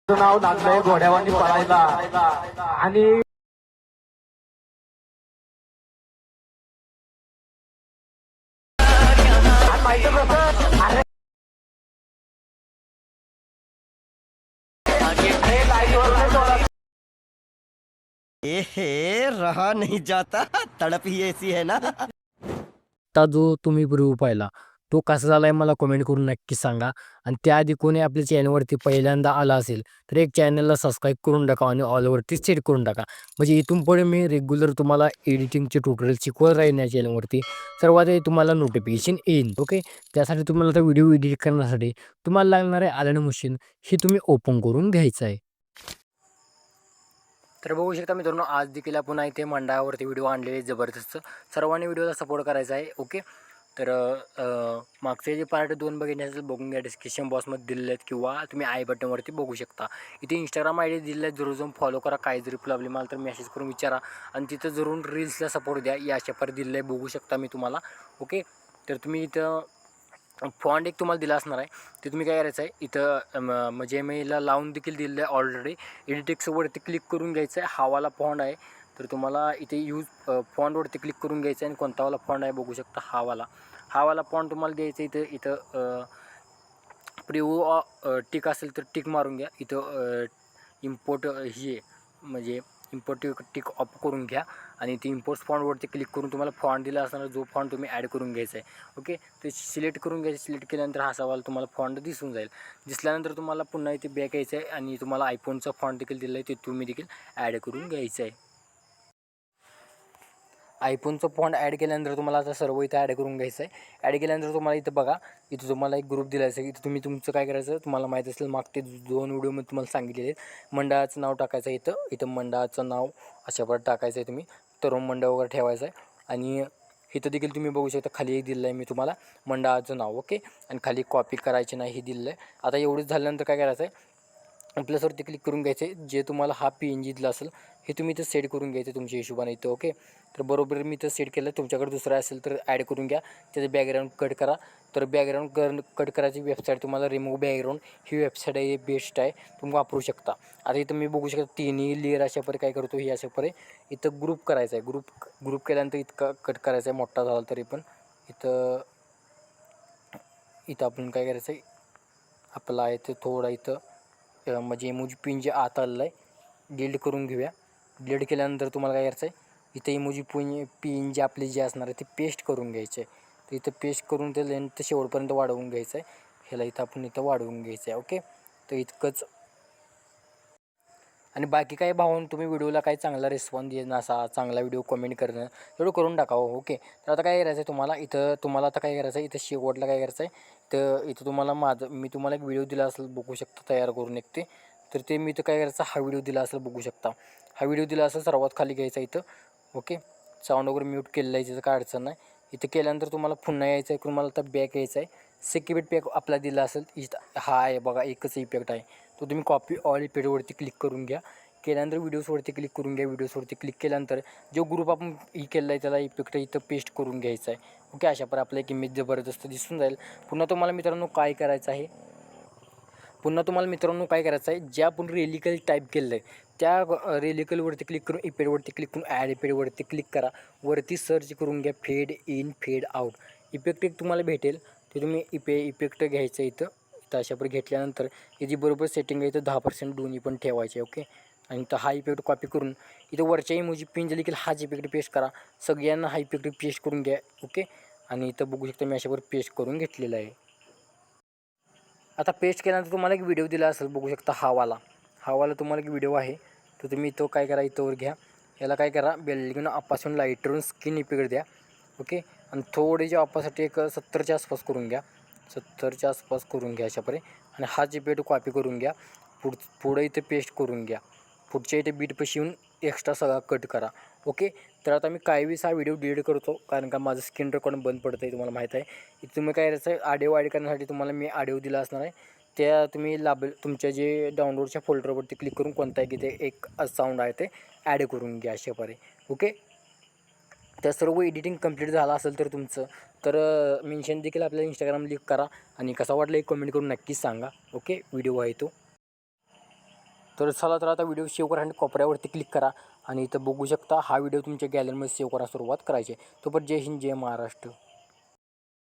नाव लागलंय घोड्यावानी पळायला आणि रहा नहीं जाता, तड़प ही ऐसी है ना। आता जो तुम्ही रिव्ह्यू पाहिला तो कसा झालाय मला कमेंट करून नक्की सांगा. आणि त्याआधी कोणी आपल्या चॅनलवरती पहिल्यांदा आला असेल तर एक चॅनलला सबस्क्राईब करून टाका आणि ऑलवरती सेट करून टाका. म्हणजे इथून पुढे मी रेग्युलर तुम्हाला एडिटिंगचे ट्युटोरियल शिकवत राहीन या चॅनलवरती. सर्वात आधी तुम्हाला नोटिफिकेशन येईल. ओके, त्यासाठी तुम्हाला आता व्हिडिओ एडिट करण्यासाठी तुम्हाला लागणार आहे आलन मशीन. ही तुम्ही ओपन करून घ्यायचं आहे. तर बघू शकता मित्रांनो, आज देखील आपण इथे मंडळावरती व्हिडिओ आणलेले जबरदस्त. सर्वांनी व्हिडिओला सपोर्ट करायचा आहे. ओके, तर मागचे जे पार्ट 2 बघितले असेल बघून घ्या, डिस्क्रिप्शन बॉक्समध्ये दिलेले आहेत किंवा तुम्ही आय बटनवरती बघू शकता. इथे इंस्टाग्राम आय डी दिलेला आहे, जरूर जाऊन फॉलो करा. काही जरी प्रॉब्लेम आला तर मेसेज करून विचारा आणि तिथं जरूर रील्सला सपोर्ट द्या. या अशा पर दिलेलं आहे, बघू शकता मी तुम्हाला. ओके, तर तुम्ही इथं फॉन्ट एक तुम्हाला दिला असणार आहे, ते तुम्ही काय करायचं आहे इथं म्हणजे मेला लावून देखील दिलेलं आहे ऑलरेडी. एडिटेक्सवरती क्लिक करून घ्यायचं आहे. हावाला फॉन्ट आहे तर तुम्हाला इथे यूज फॉन्टवरती क्लिक करून घ्यायचं आहे आणि कोणतावाला फॉन्ट आहे बघू शकता. हावाला फॉन्ट तुम्हाला द्यायचं आहे. इथं प्रिव्ह्यू टिक असेल तर टिक मारून घ्या. इथं इम्पोर्ट ही म्हणजे इम्पोर्ट टिक ऑफ करून घ्या आणि ती इम्पोर्ट फॉन्टवरती क्लिक करून तुम्हाला फॉन्ट दिला असणार जो फॉन्ट तुम्ही ॲड करून घ्यायचा आहे. ओके, ते सिलेक्ट करून घ्यायचं. सिलेक्ट केल्यानंतर हा सवाल तुम्हाला फॉन्ट दिसून जाईल. दिसल्यानंतर तुम्हाला पुन्हा इथे बॅक यायचं आहे आणि तुम्हाला आयफोनचा फॉन्ट देखील दिला आहे, ते तुम्ही देखील ॲड करून घ्यायचं आहे. आयफोनचं फॉन्ट ॲड केल्यानंतर तुम्हाला आता सर्व इथं ॲड करून घ्यायचं आहे. ॲड केल्यानंतर तुम्हाला इथं बघा, इथं तुम्हाला एक ग्रुप दिला असेल. इथं तुम्ही तुमचं काय करायचं तुम्हाला माहीत असेल, मागचे 2 व्हिडिओमध्ये तुम्हाला सांगितलेले आहेत. मंडळाचं नाव टाकायचं आहे. इथं मंडळाचं नाव अशा प्रकारे टाकायचं आहे. तुम्ही तरुण मंडळ वगैरे ठेवायचं आहे आणि इथं देखील तुम्ही बघू शकता खाली एक दिलेलं आहे मी तुम्हाला मंडळाचं नाव. ओके, आणि खाली कॉपी करायची नाही हे दिलेलं आहे. आता एवढंच झाल्यानंतर काय करायचं आहे, प्लसवरती क्लिक करून घ्यायचे. जे तुम्हाला हा PNG दिला असेल हे तुम्ही इथं सेट करून घ्यायचं तुमच्या हिशोबाने इथं. ओके, तर बरोबर मी इथं सेट केलं. तुमच्याकडे दुसरा असेल तर ॲड करून घ्या. त्याचं बॅकग्राऊंड कट करा. तर बॅकग्राऊंड कट करायची वेबसाईट तुम्हाला रिमूव्ह बॅकग्राऊंड ही वेबसाईट आहे, बेस्ट आहे, तुम्ही वापरू शकता. आता इथं मी बघू शकता तिन्ही लेअर अशा परे काय करतो ही अशा परे इथं ग्रुप करायचा आहे. ग्रुप केल्यानंतर इतका कट करायचा आहे मोठा झाला तरी पण. इथं आपण काय करायचं आहे, आपला आहे ते थोडा इथं म्हणजे इमोजी पिन जे आत आलेलं आहे डिलीट करून घेऊया. डिलीट केल्यानंतर तुम्हाला काय करायचं आहे, इथं इमोजी पिन जे आपले जे असणार आहे ते पेस्ट करून घ्यायचे आहे. तर इथं पेस्ट करून ते लेंथ शेवटपर्यंत वाढवून घ्यायचं आहे. ह्याला इथं आपण इथं वाढवून घ्यायचं आहे. ओके, तर इतकंच. आणि बाकी काही भावून तुम्ही व्हिडिओला काही चांगला रिस्पॉन्स देणं, असा चांगला व्हिडिओ कमेंट करणं एवढं करून टाकावं. ओके, तर आता काय करायचं आहे तुम्हाला आता काय करायचं आहे, इथं शेवटला काय करायचं आहे, तर इथं तुम्हाला मी तुम्हाला एक व्हिडिओ दिला असेल बघू शकता तयार करून एक तर ते मी इथं काय करायचं, हा व्हिडिओ दिला असेल बघू शकता. हा व्हिडिओ दिला असेल सर्वात खाली घ्यायचा इथं. ओके, साऊंड वगैरे म्यूट केलेलं आहे, तिथं काय अडचण नाही. इथं केल्यानंतर तुम्हाला पुन्हा यायचं आहे, तुम्हाला आता बॅक यायचं आहे. सिक्युरिटी पॅक आपला दिला असेल इथं हा आहे बघा, एकच इफेक्ट आहे तो तुम्ही कॉपी ऑल इफेक्टवरती क्लिक करून घ्या. केल्यानंतर व्हिडिओजवरती क्लिक करून घ्या. व्हिडिओजवरती क्लिक केल्यानंतर जो ग्रुप आपण केला आहे त्याला इफेक्ट इथं पेस्ट करून घ्यायचा आहे. ओके, अशा पर आपला एक इमेज जबरदस्त दिसून जाईल. पुन्हा तुम्हाला मित्रांनो काय करायचं आहे, जे आपण रेलिकल टाईप केलं आहे त्या रेलिकलवरती क्लिक करून इफेक्टवरती क्लिक करून ॲड इफेक्टवरती क्लिक करा. वरती सर्च करून घ्या fade in fade out. Effect एक तुम्हाला भेटेल, ते तुम्ही इफेक्ट घ्यायचं इथं अशाप्रकारे घेतल्यानंतर याची बरोबर सेटिंग आहे, इथं 10% दोन्ही पण ठेवायचे. ओके, आणि इथं हा इफेक्ट कॉपी करून इथं वरच्या इमोजी पिन जे देखील हाच इफेक्ट पेस्ट करा. सगळ्यांना हा इफेक्ट पेस्ट करून घ्या. ओके, आणि इथं बघू शकता मी अशावर पेस्ट करून घेतलेला आहे. आता पेस्ट केल्यानंतर तुम्हाला एक व्हिडिओ दिला असेल बघू शकता हावाला तुम्हाला एक व्हिडिओ आहे. तर तुम्ही इथं काय करा, इथंवर घ्या. याला काय करा, बेल्डिंग अपासून लाईटरून स्किन इफेक्ट द्या. ओके, आणि थोडेच्या अपासाठी एक 70च्या आसपास करून घ्या. 70च्या आसपास करून घ्या अशापरे. आणि हाच इफेक्ट कॉपी करून घ्या. पुढं इथे पेस्ट करून घ्या. पुढच्या इथे बीटपाशी येऊन एक्स्ट्रा सगळा कट करा. ओके, तर आता मी काही वेळेस हा व्हिडिओ डिलीट करतो कारण का माझं स्क्रीन रेकॉर्ड बंद पडतं आहे, तुम्हाला माहीत आहे. इथं तुम्ही काय करायचं आहे, ऑडिओ ॲड करण्यासाठी तुम्हाला मी ऑडिओ दिला असणार आहे. त्या तुम्ही तुमच्या जे डाउनलोडच्या फोल्डरवरती क्लिक करून कोणताही तिथे एक साऊंड आहे ते ॲड करून घ्या अशापरे. ओके, त्या सर्व एडिटिंग कंप्लीट झालं असेल तर तुमचं तर मेन्शन देखील आपल्याला इंस्टाग्राम लिंक करा आणि कसा वाटला एक कमेंट करून नक्कीच सांगा. ओके, व्हिडिओ आहे तो. तर चला तर आता व्हिडिओ सेव्ह करा आणि कोपऱ्यावरती क्लिक करा आणि इथं बघू शकता हा व्हिडिओ तुमच्या गॅलरीमध्ये सेव्ह करा सुरुवात करायची आहे. तोपर्यंत जय हिंद जय महाराष्ट्र.